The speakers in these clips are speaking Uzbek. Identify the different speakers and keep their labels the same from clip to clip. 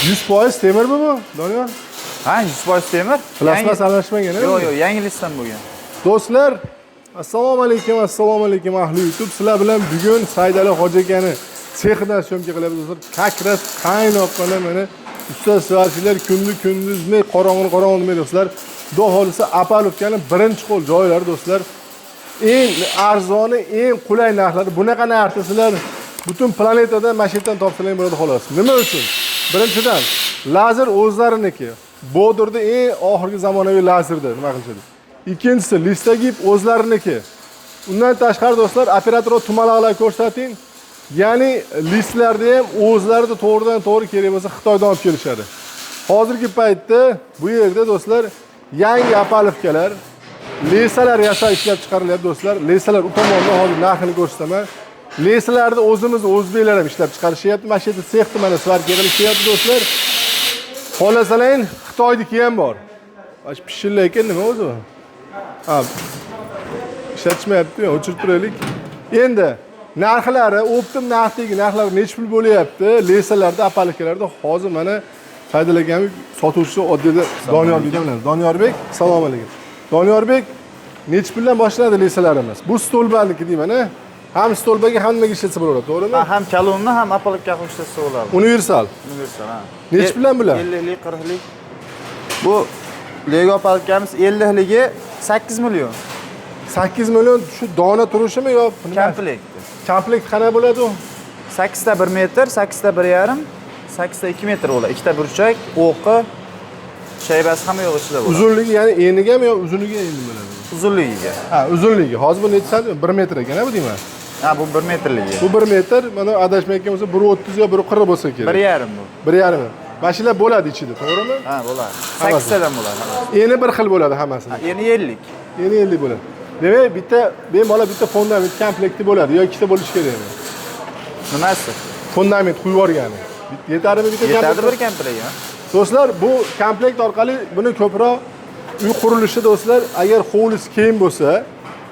Speaker 1: 100% temirmi bu, Doniyor?
Speaker 2: Ha, 100% temir.
Speaker 1: Plasmas aralashmagan,
Speaker 2: Yo'q, yo'q, yangilikdan bo'lgan.
Speaker 1: Do'stlar, assalomu alaykum ahli YouTube. Sizlar bilan bugun Saidali hoji akani sexidan syomka qilyapmiz do'stlar. Kakras qaynoq qana mana ustoz sifatchilar kunduz-kunduzmay qorong'i do'stlar. Xudo xolisa Apalovkani birinchi qo'l joylari do'stlar. Eng arzoni, eng qulay narxlari. Bunaqa narxda sizlar butun planetada mashindan topsalar bo'ladi xolos. Nima uchun? Birinchidan, lazer o'zlariniki. Bodurda eng oxirgi zamonaviy lazerda nima qilishadi. Ikkinchisi, listagib o'zlariniki. Undan tashqari do'stlar, operator tumalaqlar ko'rsating. Ya'ni listlarda ham o'zlarida to'g'ridan-to'g'ri kerak bo'lsa Xitoydan olib kelishadi. Hozirgi paytda bu yerda do'stlar yangi Apalovkalar, lesalar yasab ishlab chiqarilyapti do'stlar. Lesalar u tomonda hozir narxini ko'rsataman. Lesalarda o'zimiz o'zbeklar ham ishlab chiqarishyapti. Mana shu yerda sexni mana svarka qilishyapti do'stlar. Xohlasalang Xitoyniki ham bor. Mana pishirlar ekan nima o'zi? Ha. Ishlatishmayapti, o'chirib turaylik. Endi narxlari, optim narxdagi narxlar necha pul bo'lyapti? Lesalarda, Apalovkalarda hozir mana Saidalagan sotuvchi oddida Doniyorbek bilan. Doniyorbek, assalomu alaykum. Doniyorbek, necha puldan boshlanadi lesalarimiz? Bu stolbandniki deyman-a. Ham stolbaga ham nimaga ishlatsa bo'ladi, to'g'rimi?
Speaker 2: Ha, ham kalonni, ham Apalovka qo'shsa bo'ladi.
Speaker 1: Universal.
Speaker 2: Universal, ha.
Speaker 1: Necha puldan bular?
Speaker 2: 50lik, 40lik. Bu Lego Apalovkamiz 50ligi 8 million.
Speaker 1: 8 million shu dona turishimi yo
Speaker 2: komplekt?
Speaker 1: Komplekt qana bo'ladi u?
Speaker 2: 8 ta 1 metr, 8 ta 1,5, 8 ta 2 metr bo'ladi. 2 ta burchak, o'qi, shaybasi hamma yo'q ichida bo'ladi.
Speaker 1: Uzunligi, ya'ni enigami yo uzunligi endi bo'ladi?
Speaker 2: Uzunligiga.
Speaker 1: Ha, uzunligi. Hozir bu necha santim? 1 metr ekan-a bu deyman.
Speaker 2: Ha, bu 1 metrligi.
Speaker 1: Bu 1 metr, mana adashmayotgan bo'lsa 1.30 yo 1.40 bo'lsa kerak.
Speaker 2: 1,5 bu.
Speaker 1: 1.5. Mashinalar bo'ladi ichida, to'g'rimi?
Speaker 2: Ha, bo'ladi. 8 tadan bo'ladi.
Speaker 1: Eni bir xil bo'ladi hammasi.
Speaker 2: Eni 50.
Speaker 1: Eni 50 bo'ladi. Demak, bemalol bitta fundament komplekti bo'ladi yo ikkita bo'lishi kerakmi?
Speaker 2: Nimasi?
Speaker 1: Fundament quyib yuborgani. Yetadimi bitta komplekt?
Speaker 2: Yetadi bir komplekt.
Speaker 1: Do'stlar, bu komplekt orqali buni ko'proq uy qurilishi do'stlar, agar hovlisi keng bo'lsa,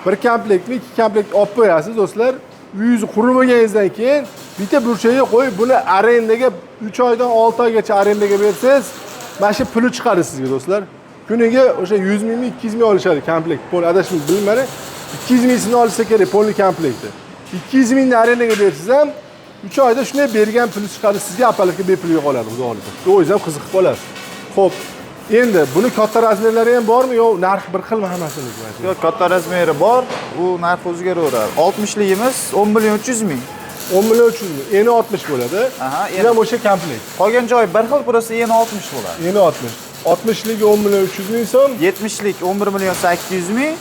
Speaker 1: bir komplektni ikki komplekt olib qo'yasiz do'stlar. Uyingizni qurib bo'lganingizdan keyin bitta burchaga qo'yib, buni arendaga 3 oydan 6 oygacha arendaga bersangiz, mana shu puli chiqadi sizga do'stlar. Kuniga o'sha 100 mingmi, 200 ming olishadi komplekt. Pol adashmay bilmani 200 mingni olsa kerak polni komplekti. 200 mingni arendaga bersiz ham 3 oyda shunday bergan puli chiqadi sizga Apalovka bepulga qoladi, xudo xolisa. O'zingiz ham qiziqib qolasiz. Xo'p, endi buni katta razmerlari ham bormi yo narx bir xilmi hammasini?
Speaker 2: Yo'q, katta razmeri bor, u narx o'zgaraveradi. 60ligimiz 10 million 300 ming.
Speaker 1: 10 million 300 ming. Eni 60 bo'ladi.
Speaker 2: Aha,
Speaker 1: endi ham o'sha komplekt.
Speaker 2: Qolgan joy bir xil, burasi eni 60 bo'ladi.
Speaker 1: Eni 60. 60ligi 10 million 300 ming so'm,
Speaker 2: 70lik 11 million 800 ming,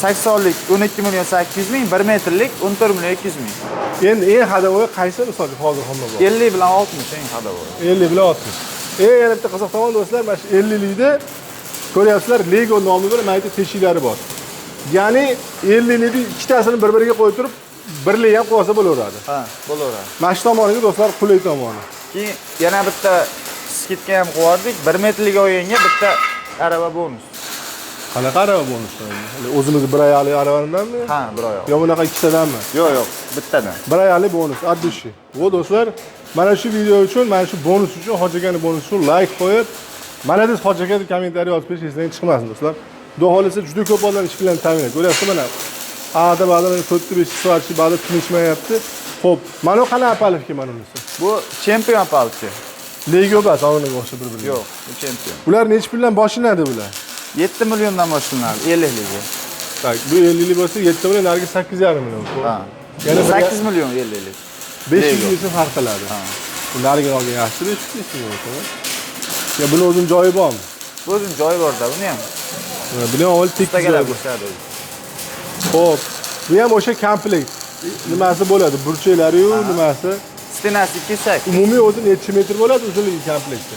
Speaker 2: 80lik 12 million 800 ming, 1 metrlik 14 million 200 ming.
Speaker 1: Endi eng hadavoy qaysi misol hozir hamma bor?
Speaker 2: 50 bilan 60 eng hadavoy.
Speaker 1: 50 bilan 60. Yana bitta qiziq tomon do'stlar, mana shu 50likda ko'ryapsizlar, Lego nomi bilan mayda teshiklari bor. Ya'ni 50likni ikkitasini bir-biriga qo'yib turib, birlik ham qo'ysa bo'laveradi.
Speaker 2: Ha, bo'laveradi.
Speaker 1: Mana shu tomoniga do'stlar qulay tomoni.
Speaker 2: Keyin yana bitta skidka ham qo'yardik. 1 metrlik o'yinga bitta arava bonus.
Speaker 1: Qanaqa arava bonus? O'zimiz bir oyoqli aravadanmi?
Speaker 2: Ha, bir oyoq.
Speaker 1: Yo bunaqa ikkitadanmi?
Speaker 2: Yo'q, bittadan.
Speaker 1: Bir oyoqli bonus, addushi. Bu do'stlar, mana shu video uchun, mana shu bonus uchun, hoji akani bonus uchun like qo'yib, mana siz hoji akani kommentariy yozib berishingiz chiqmasin do'stlar. Xudo xolisa juda ko'p odam ish bilan ta'minlaydi. Ko'ryapsizmi mana? Ada ba'da 4-5 soatchi ba'da tinishmayapti. Xo'p, mana qanaqa Apalovka mana bunisi?
Speaker 2: Bu chempion Apalovka.
Speaker 1: Lego bas, avvalga o'xshab bir-biriga.
Speaker 2: Yo'q, bu chempion.
Speaker 1: Bular necha puldan boshlanadi bular?
Speaker 2: 7 milliondan boshlanadi, 50ligi.
Speaker 1: Tak, bu 50lik bo'lsa 7 million, narigi 8,5 million.
Speaker 2: Ha.
Speaker 1: Yana
Speaker 2: 8 million 50lik.
Speaker 1: 500 ming farq qiladi. Ha. Narigi olgan yaxshi 500 ming bo'lsa. Ya buni o'zim joyi bormi?
Speaker 2: Bu o'zim joyi bor-da, buni ham.
Speaker 1: Buni avval
Speaker 2: tekizlab ko'rsatadi.
Speaker 1: Xo'p, bu ham o'sha komplekt. Nimasi bo'ladi? Burchaklari-yu, nimasi?
Speaker 2: Stenasi 2
Speaker 1: Umumiy o'zi necha metr bo'ladi uzunligi komplektda?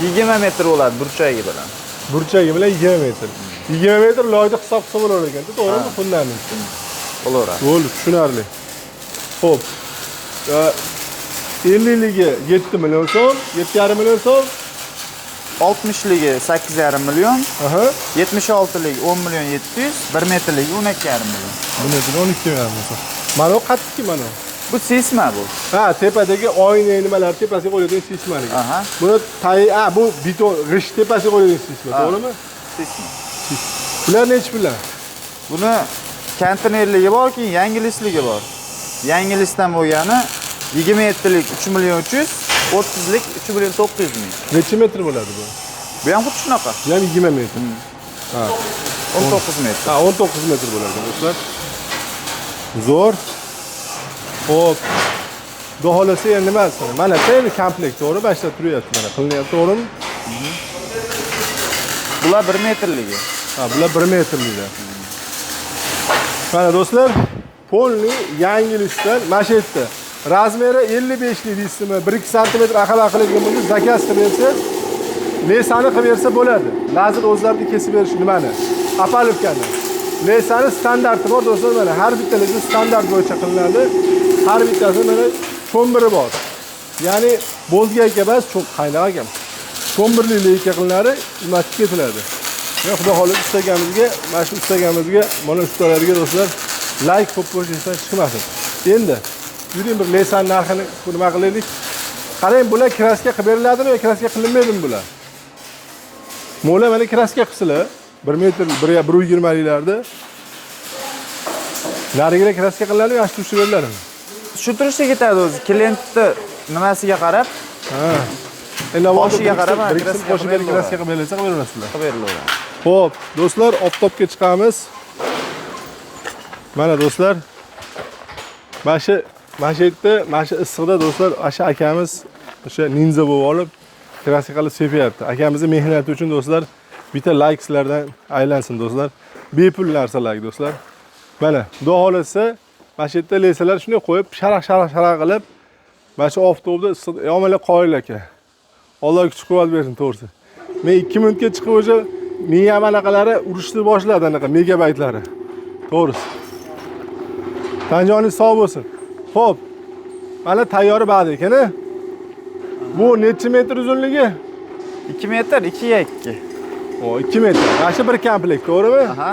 Speaker 2: 20 metr bo'ladi burchagi bilan.
Speaker 1: Burchagi bilan 20 metr. 20 metr loyda hisob bo'lar ekan, to'g'rimi? Fundament.
Speaker 2: Bo'laveradi.
Speaker 1: Bo'ldi, tushunarli. Xo'p. 50ligi 7 million so'm, 7,5 million so'm,
Speaker 2: 60ligi 8,5 million, 76ligi 10 million 700, 1 metrligi 12,5 million.
Speaker 1: 1 metr 12,5 million so'm. Mana o qattiqki mana.
Speaker 2: Bu sisma bu.
Speaker 1: Ha, tepadagi oyna nimalar tepasiga qo'yadigan sismaniki.
Speaker 2: Aha.
Speaker 1: Buni bu beton g'isht tepasiga qo'yadigan sisma, to'g'rimi?
Speaker 2: Sisma.
Speaker 1: Bular nechi pullar?
Speaker 2: Buni konteynerligi borki, yangilisligi bor. Yangilisdan bo'lgani 27lik 3 million 300, 30lik 3 million 900 ming.
Speaker 1: Necha metr bo'ladi bu?
Speaker 2: Bu ham xuddi shunaqa.
Speaker 1: Bu ham 20 metr. Ha.
Speaker 2: 19 metr.
Speaker 1: Ha, 19 metr bo'ladi do'stlar. Zo'r. Xo'p. Xudo xolasa endi nima desam, mana endi komplekt to'g'ri boshlab turyapti mana. Qilinyapti, to'g'rimi?
Speaker 2: Bular 1 metrligi.
Speaker 1: Ha, bular 1 metrliklar. Mana do'stlar, polni yangilishdan mana shu yerda razmeri 55 lik deysizmi, 1-2 sm aqal-aqaliga bo'lsa zakaz qilib bersa, lesani qilib bersa bo'ladi. Lazr o'zlarini kesib berish nimani? Apalovkani. Lesani standarti bor do'stlar, mana har bittaligi standart bo'yicha qilinadi. Har bittasi mana cho'mbiri bor. Ya'ni bo'zga emas, cho'q qaynoq ekan. Cho'mbirli leka qilinadi, imatib ketiladi. Men xudo xohlasa istaganimizga, mana shu istaganimizga, mana ustalarga do'stlar like qo'yib qo'yishdan chiqmasin. Endi yuring bir lesan narxini nima qilaylik. Qarang, bular kraska qilib beriladimi yo kraska qilinmaydimi bular? Mo'la mana kraska qilsalar 1 metr 1.20 liklarda. Narigilar kraska qilinadi, yaxshi tushib beriladimi?
Speaker 2: Shu turishga ketadi o'zi. Klientni nimasiga qarab,
Speaker 1: Ha. Endi
Speaker 2: boshiga qarab,
Speaker 1: kraska qo'shib berib kraska qilib berilsa qilib berasizlar.
Speaker 2: qilib beriladi.
Speaker 1: Xo'p, do'stlar, oftobga chiqamiz. Mana do'stlar, mana shu yerda, mana shu issiqda do'stlar, o'sha akamiz o'sha ninja bo'lib olib, kraska qilib sepyapti. Akamizning mehnati uchun do'stlar, bitta like-lardan aylansin do'stlar. Bepul narsalar do'stlar. Mana, xudo xolasa, mana shu yerda lesalar shunday qo'yib, sharaq qilib, mana shu oftobda yo'mala qoyil aka. Alloh kuch-quvvat bersin, to'g'risi. Men 2 minutga chiqib o'sha miya manaqalari urishni boshladi anaqa megabaytlari. To'g'risi. Tanjoningiz sog' bo'lsin. Xo'p. Mana tayyori ba'd ekan-a. Bu necha metr uzunligi?
Speaker 2: 2 metr 2 ga 2.
Speaker 1: O, 2 metr. Mana shu bir komplekt, to'g'rimi?
Speaker 2: Aha.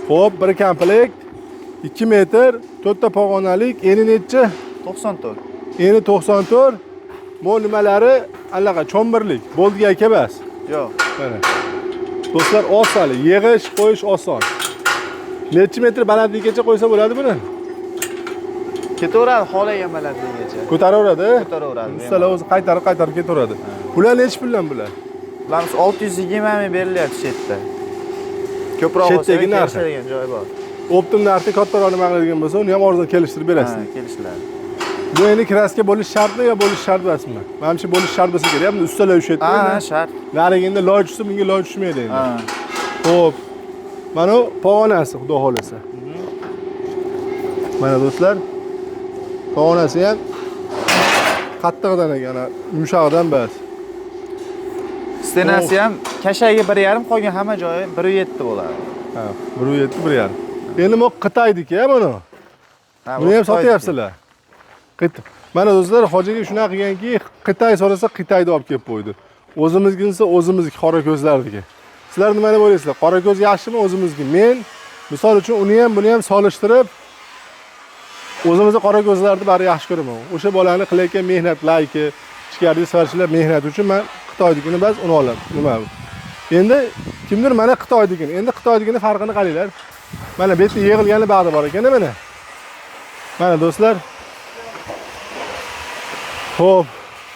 Speaker 1: Xo'p, bir komplekt 2 metr, 4 ta pog'onalik, eni necha?
Speaker 2: 94.
Speaker 1: Eni 94. Bu nimalari allaqa cho'mbirlik, bo'ldiga aka emas.
Speaker 2: Yo'q.
Speaker 1: Mana. Do'stlar, oson, yig'ish, qo'yish oson. Necha metr balandlikgacha qo'ysa bo'ladi buni?
Speaker 2: Ketaveradi, xohlagan balandligigacha.
Speaker 1: Ko'taraveradi.
Speaker 2: Ko'taraveradi.
Speaker 1: Ustalar o'zi qaytarib ketaveradi. Bular necha puldan bular?
Speaker 2: Bularimiz 620 ming berilyapti shu yerda. Ko'proq bo'lsa kelishadigan joy bor.
Speaker 1: Optim narxi kattaroq nima qiladigan bo'lsa, uni ham arzon kelishtirib berasiz.
Speaker 2: Ha, kelishiladi.
Speaker 1: Bu endi kraska bo'lish shartmi yo bo'lish shart emasmi? Menimcha bo'lish shart bo'lsa kerak. Buni ustalar o'sha yerda.
Speaker 2: Ha, shart.
Speaker 1: Narigingda loy tushsa, bunga loy tushmaydi endi.
Speaker 2: Ha.
Speaker 1: Xo'p. Mana pog'onasi, xudo xolasa. Mana do'stlar, pog'onasi ham qattiqdan ekan, yumshog'idan emas.
Speaker 2: Stenasi ham kashaga 1.5, qolgan hamma joyi 1.7 bo'ladi.
Speaker 1: Ha, 1.7, 1.5. Endi bu Xitoydiki-a buni. Buni ham sotyapsizlar. Mana do'stlar, hojiga shunaqa qilganki, Xitoy so'rasa Xitoyda olib kelib qo'ydi. O'zimizginsa o'zimizniki qora ko'zlardagi. Sizlar nima deb o'ylaysizlar? Qora ko'z yaxshimi o'zimizniki? Men misol uchun uni ham buni ham solishtirib o'zimizning qora ko'zlarni bari yaxshi ko'raman. O'sha bolani qilayotgan mehnat, layki, ichkarida sarishlar mehnat uchun men Xitoynikini bas uni olaman. Nima bu? Endi kimdir mana Xitoynikini, endi Xitoynikini farqini qaranglar. Mana bu yerda yig'ilgani ba'zi bor ekan mana. Mana do'stlar. Xo'p,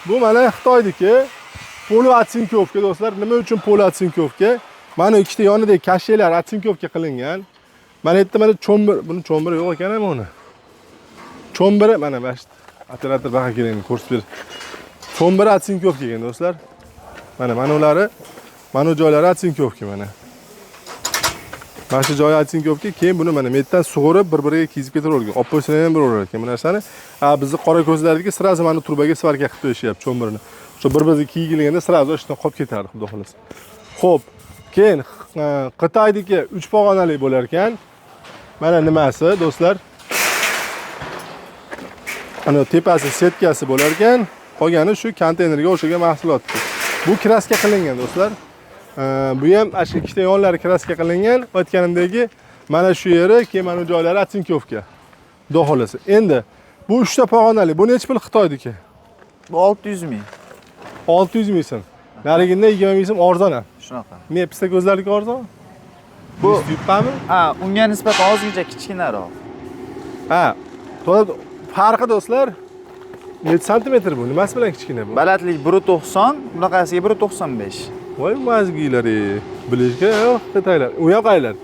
Speaker 1: bu mana Xitoyniki. Polo atsinkovka do'stlar. Nima uchun polo atsinkovka? Mana ikkita yonidagi kashelar atsinkovka qilingan. Mana yerda mana cho'mbir, buni cho'mbiri yo'q ekan buni. Cho'mbiri mana bash operator baqa keling ko'rsatib ber. Cho'mbiri atsinkovka ekan do'stlar. Mana ulari, mana joylari atsinkovka mana. Mana shu joyi atsinkovka, keyin buni mana metdan sug'urib bir-biriga kiyib ketavergan. Olib qo'ysa ham bo'laverar ekan bu narsani. Bizni qora ko'zlardagi sirazi mana turbaga svarka qilib qo'yishyapti cho'mbirini. O'sha bir-biriga kiyilganda sirazi ishdan qolib ketardi, xudo xolasa. Xo'p, keyin Xitoydagi 3 pog'onali bo'lar ekan. Mana nimasi do'stlar? Ana tepasi setkasi bo'lar ekan, qolgani shu konteynerga o'xshagan mahsulot. Bu kraska qilingan do'stlar. Bu ham ashi ikkita yonlari kraska qilingan. Aytganimdagi mana shu yeri, keyin mana joylari atsinkovka. Xudo xolasa. Endi Bu 3 ta pog'onali. Bu necha pul Xitoyniki?
Speaker 2: Bu 600 ming.
Speaker 1: 600 ming so'm. Nariginda 20 ming so'm arzon ham.
Speaker 2: Shunaqa.
Speaker 1: Men pista ko'zlarniki arzon.
Speaker 2: Bu
Speaker 1: yuqqanmi?
Speaker 2: ha, unga nisbatan ozgina kichkinaroq.
Speaker 1: Ha. To'g'ri, farqi do'stlar. Necha santimetr bu? Nimasi bilan kichkina bu?
Speaker 2: Balandlik 1.90, bunaqasiga 1.95.
Speaker 1: Voy mazgiylar, bilishga yo'q, detaylar. U yoqaylar.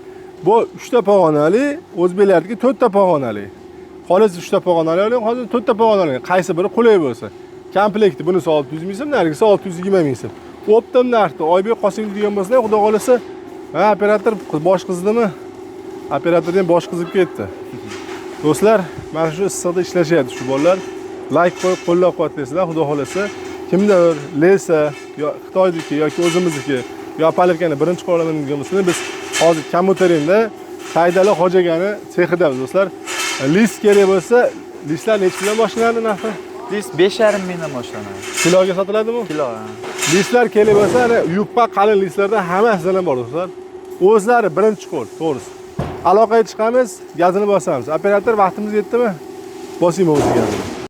Speaker 1: Bu 3 ta pog'onali, o'zbeklarniki 4 ta pog'onali. Xolis 3 ta pog'onali oling, hozir 4 ta pog'onali. Qaysi biri qulay bo'lsa. Komplekti bunisi 600 ming so'm, narigisi 620 ming so'm. Optim narxda Oybek Qosimov degan bo'lsa, xudo xolasa, ha, operator bosh qizdimi? Operator ham bosh qizib ketdi. Do'stlar, mana shu issiqda ishlashyapti shu bolalar. Like qo'yib qo'llab-quvvatlaysizlar, xudo xolasa. Kimdir Lesa yo Xitoyniki yoki o'zimizniki yo Palirkani birinchi qo'llaman degan bo'lsa, biz hozir komutaringda Saydali Xo'jagani sexidamiz do'stlar. List kerak bo'lsa, listlar necha bilan boshlanadi narxi?
Speaker 2: List 5,5 mingdan boshlanadi.
Speaker 1: Kiloga sotiladimi?
Speaker 2: Kilo.
Speaker 1: Listlar kerak bo'lsa, ana yupqa qalin listlarda hammasidan bor do'stlar. O'zlari birinchi qo'l, to'g'risi. Aloqaga chiqamiz, gazini bosamiz. Operator vaqtimiz yetdimi? Bosim o'ziga.